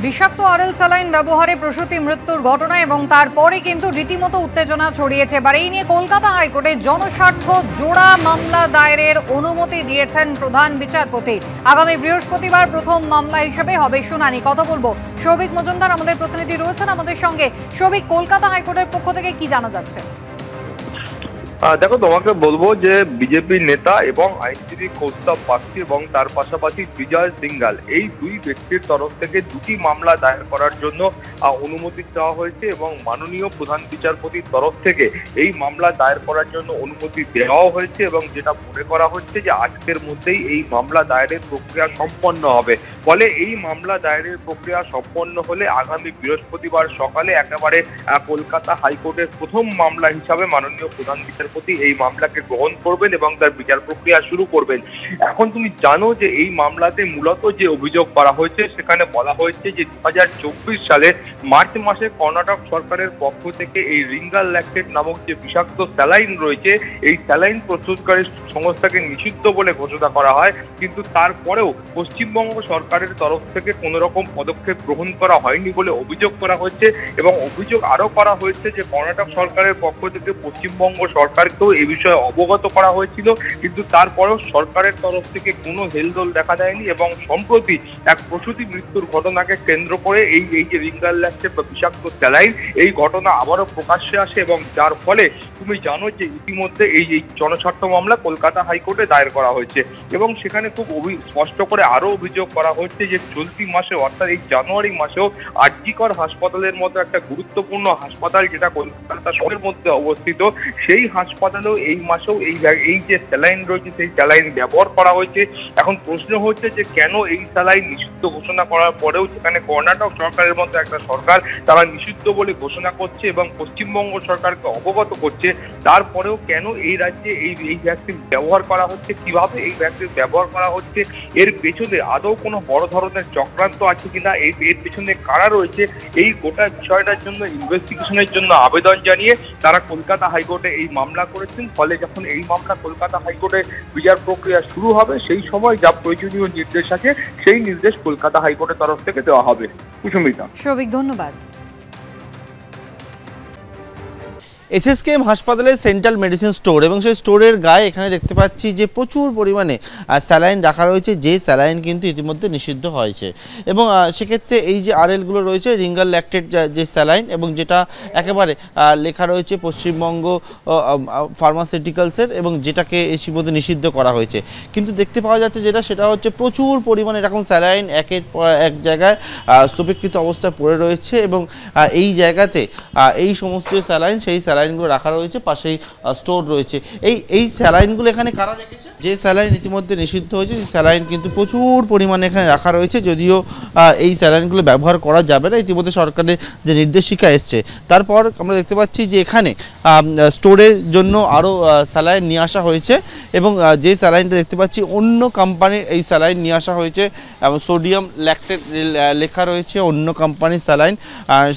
বিষাক্ত RL saline ব্যবহারে প্রসূতি মৃত্যুর ঘটনা এবং তারপরে কিন্তু রীতিমতো উত্তেজনা ছড়িয়েছে। এবার এই নিয়ে কলকাতা হাইকোর্টে জনস্বার্থ জোড়া মামলা দায়েরের অনুমতি দিয়েছেন প্রধান বিচারপতি। আগামী বৃহস্পতিবার প্রথম মামলা হিসেবে হবে শুনানি। কথা বলবো সৌভিক মজুমদার, আমাদের প্রতিনিধি রয়েছেন আমাদের সঙ্গে। সৌভিক, কলকাতা হাইকোর্টের পক্ষ থেকে কি জানা যাচ্ছে? দেখো, তোমাকে বলবো যে বিজেপি নেতা এবং আইনজীবী কৌস্তব বাগচি এবং তার পাশাপাশি বিজয় সিঙ্গাল, এই দুই ব্যক্তির তরফ থেকে দুটি মামলা দায়ের করার জন্য অনুমতি দেওয়া হয়েছে এবং মাননীয় প্রধান বিচারপতির তরফ থেকে এই মামলা দায়ের করার জন্য অনুমতি দেওয়াও হয়েছে এবং যেটা মনে করা হচ্ছে যে আজকের মধ্যেই এই মামলা দায়েরের প্রক্রিয়া সম্পন্ন হবে। ফলে এই মামলা দায়েরের প্রক্রিয়া সম্পন্ন হলে আগামী বৃহস্পতিবার সকালে একেবারে কলকাতা হাইকোর্টের প্রথম মামলা হিসাবে মাননীয় প্রধান বিচারপতি এই মামলাকে গ্রহণ করবেন এবং তার বিচার প্রক্রিয়া শুরু করবেন। এখন তুমি জানো যে এই মামলাতে মূলত যে অভিযোগ করা হয়েছে সেখানে বলা হয়েছে যে 2024 সালে মার্চ মাসে কর্ণাটক সরকারের পক্ষ থেকে এই রিঙ্গাল ল্যাকটেট নামক যে বিষাক্ত স্যালাইন রয়েছে, এই স্যালাইন প্রস্তুতকারী সংস্থাকে নিষিদ্ধ বলে ঘোষণা করা হয়, কিন্তু তারপরেও পশ্চিমবঙ্গ সরকারের তরফ থেকে কোনো রকম পদক্ষেপ গ্রহণ করা হয়নি বলে অভিযোগ করা হচ্ছে। এবং অভিযোগ আরও করা হয়েছে যে কর্ণাটক সরকারের পক্ষ থেকে পশ্চিমবঙ্গ সরকারকেও এই বিষয়ে অবগত করা হয়েছিল, কিন্তু তারপরেও সরকারের তরফ থেকে কোনো হেলদোল দেখা দেয়নি। এবং সম্প্রতি এক প্রসূতি মৃত্যুর ঘটনাকে কেন্দ্র করে এই যে রিঙ্গাল ল্যাকটেট বা বিষাক্ত স্যালাইন, এই ঘটনা আবারও প্রকাশ্যে আসে এবং যার ফলে তুমি জানো যে ইতিমধ্যে এই জনস্বার্থ মামলা কলকাতা হাইকোর্টে দায়ের করা হয়েছে এবং সেখানে খুব স্পষ্ট করে আরও অভিযোগ করা হচ্ছে যে চলতি মাসে অর্থাৎ এই জানুয়ারি মাসেও আরজিকর হাসপাতালের মতো একটা গুরুত্বপূর্ণ হাসপাতাল যেটা কলকাতা শহরের মধ্যে অবস্থিত, সেই হাসপাতালেও এই মাসেও এই যে স্যালাইন রয়েছে সেই স্যালাইন ব্যবহার করা হয়েছে। এখন প্রশ্ন হচ্ছে যে কেন এই স্যালাইন নিষিদ্ধ ঘোষণা করার পরেও যেখানে কর্ণাটক সরকারের মতো একটা সরকার তারা নিষিদ্ধ বলে ঘোষণা করছে এবং পশ্চিমবঙ্গ সরকারকে অবগত করছে, তারপরেও কেন এই রাজ্যে এই ভ্যাকসিন ব্যবহার করা হচ্ছে, কিভাবে এই ভ্যাকসিন ব্যবহার করা হচ্ছে, এর পেছনে আদৌ কোনো বড় ধরনের চক্রান্ত আছে কিনা, এর পেছনে কারা রয়েছে, এই গোটা বিষয়টার জন্য ইনভেস্টিগেশনের জন্য আবেদন জানিয়ে তারা কলকাতা হাইকোর্টে এই মামলা করেছেন। ফলে যখন এই মামলা কলকাতা হাইকোর্টে বিচার প্রক্রিয়া শুরু হবে সেই সময় যা প্রয়োজনীয় নির্দেশ আছে সেই নির্দেশ কলকাতা হাইকোর্টের তরফ থেকে দেওয়া হবে। কুসুমিতা। সৌভিক, ধন্যবাদ। এসএসকেএম হাসপাতালের সেন্ট্রাল মেডিসিন স্টোর এবং সেই স্টোরের গায়ে এখানে দেখতে পাচ্ছি যে প্রচুর পরিমাণে স্যালাইন রাখা রয়েছে, যে স্যালাইন কিন্তু ইতিমধ্যে নিষিদ্ধ হয়েছে। এবং সেক্ষেত্রে এই যে আরএলগুলো রয়েছে রিঙ্গাল ল্যাকটেট যে স্যালাইন, এবং যেটা একেবারে লেখা রয়েছে পশ্চিমবঙ্গ ফার্মাসিউটিক্যালসের, এবং যেটাকে ইতিমধ্যে নিষিদ্ধ করা হয়েছে। কিন্তু দেখতে পাওয়া যাচ্ছে সেটা হচ্ছে প্রচুর পরিমাণে এরকম স্যালাইন একের পর এক জায়গায় স্তূপীকৃত অবস্থায় পড়ে রয়েছে এবং এই জায়গাতে এই সমস্ত স্যালাইন সেই স্যালাইনগুলো রাখা রয়েছে, পাশেই স্টোর রয়েছে। এই স্যালাইনগুলো এখানে কারা রেখেছে? যে স্যালাইন ইতিমধ্যে নিষিদ্ধ হয়েছে সেই স্যালাইন কিন্তু প্রচুর পরিমাণে এখানে রাখা রয়েছে, যদিও এই স্যালাইনগুলো ব্যবহার করা যাবে না, ইতিমধ্যে সরকারের যে নির্দেশিকা এসছে। তারপর আমরা দেখতে পাচ্ছি যে এখানে স্টোরের জন্য আরও স্যালাইন নিয়ে আসা হয়েছে এবং যে স্যালাইনটা দেখতে পাচ্ছি অন্য কোম্পানির এই স্যালাইন নিয়ে আসা হয়েছে এবং সোডিয়াম ল্যাকটেট লেখা রয়েছে, অন্য কোম্পানির স্যালাইন।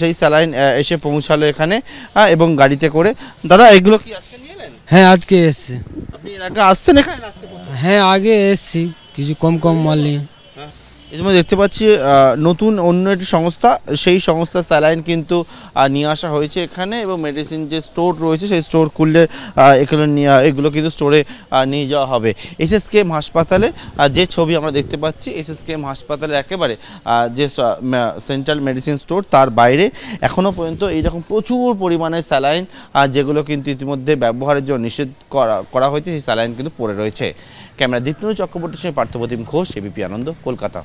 সেই স্যালাইন এসে পৌঁছালো এখানে এবং গাড়িতে করে। দাদা, এগুলো কি আজকে নিয়ে এলেন? হ্যাঁ, আজকে এসছে। আপনি এর আগে আসছেন এখানে? হ্যাঁ, আগে এসছি, কিছু কম মাল নিয়ে। এই জন্য দেখতে পাচ্ছি নতুন অন্য একটি সংস্থা, সেই সংস্থার স্যালাইন কিন্তু নিয়ে আসা হয়েছে এখানে এবং মেডিসিন যে স্টোর রয়েছে সেই স্টোর খুললে এগুলো কিন্তু স্টোরে নিয়ে যাওয়া হবে। এসএসকেএম হাসপাতালে যে ছবি আমরা দেখতে পাচ্ছি, এসএসকেএম হাসপাতালের একেবারে যে সেন্ট্রাল মেডিসিন স্টোর তার বাইরে এখনও পর্যন্ত এইরকম প্রচুর পরিমাণে স্যালাইন যেগুলো কিন্তু ইতিমধ্যে ব্যবহারের জন্য নিষেধ করা হয়েছে সেই স্যালাইন কিন্তু পড়ে রয়েছে। ক্যামেরা দীপ্তনু চক্রবর্তীর সঙ্গে পার্থপ্রতিম ঘোষ, এবিপি আনন্দ, কলকাতা।